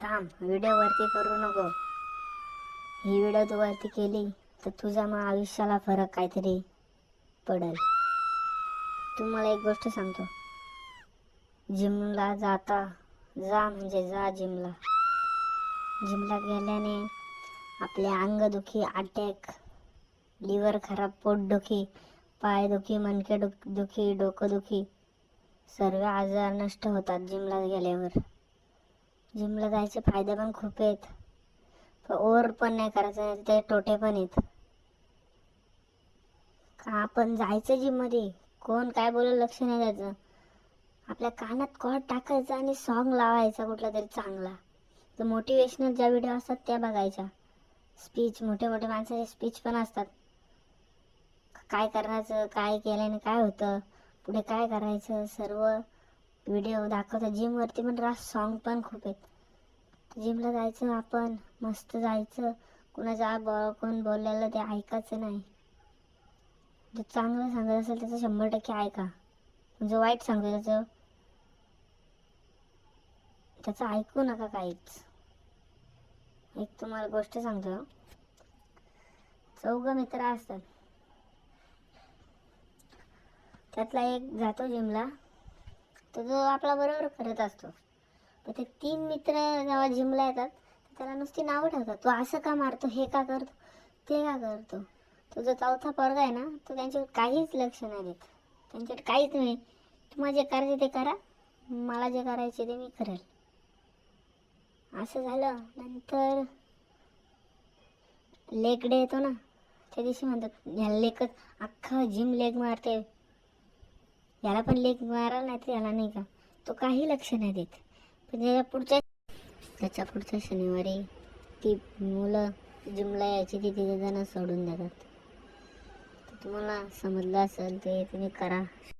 थांब, व्हिडिओ वरती करू नको. ही व्हिडिओ तू वरती केली तर तुझ्या मग आयुष्याला फरक काहीतरी पडेल. तू मला एक गोष्ट सांगतो, जिमला जा म्हणजे जा जिमला. जिमला गेल्याने आपले अंगदुखी, अटॅक, लिव्हर खराब, पोटदुखी, पायदुखी, मणके दुखी, डोकंदुखी सर्व आजार नष्ट होतात जिमला गेल्यावर. जिमला जायचे फायदे पण खूप आहेत, पण ओव्हर पण नाही करायचं, ते तोटे पण आहेत. का आपण जायचं जिममध्ये, कोण काय बोलेल लक्ष नाही द्यायचं. आपल्या कानात कॉर्ड टाकायचा आणि सॉन्ग लावायचा कुठला तरी चांगला. तर मोटिवेशनल ज्या व्हिडिओ असतात त्या बघायच्या. स्पीच, मोठे मोठे माणसाचे स्पीच पण असतात. काय करायचं, काय केल्याने काय होतं, पुढे काय करायचं, सर्व व्हिडिओ दाखवतात. जिमवरती पण सॉन्ग पण खूप आहेत. जिमला जायचं, आपण मस्त जायचं, कोण बोललेलं ते ऐकायचं नाही. जो चांगलं सांगत असेल त्याचं 100% ऐका. जो वाईट सांगतो त्याचं ऐकू नका काहीच. एक तुम्हाला गोष्ट सांगतो, 4 मित्र असतात, त्यातला एक जातो जिमला, तो जो आपला बरोबर करत असतो. पण ते 3 मित्र जेव्हा जिमला येतात त्याला नुसती नावं ठेवतात. तो असं का मारतो, हे का करतो, ते का करतो. तो जो चौथा पोरगा आहे ना, तो त्यांच्यावर काहीच लक्ष नाही देत. त्यांच्यावर काहीच नाही. तुम्हाला जे करायचे ते करा, मला जे करायचे ते मी करेल. असं झालं. नंतर लेग डे येतो ना, त्या दिवशी म्हणतात ह्याला लेगच, अख्खा जिम लेग मारते, याला पण लेग मारायला नाही तर याला नाही का. तो काही लक्ष नाही देत. पण त्याच्या पुढच्या शनिवारी ती मुलं जिमला यायची ती 3 जण सोडून देतात. तर तुम्हाला समजलं असेल ते तुम्ही करा.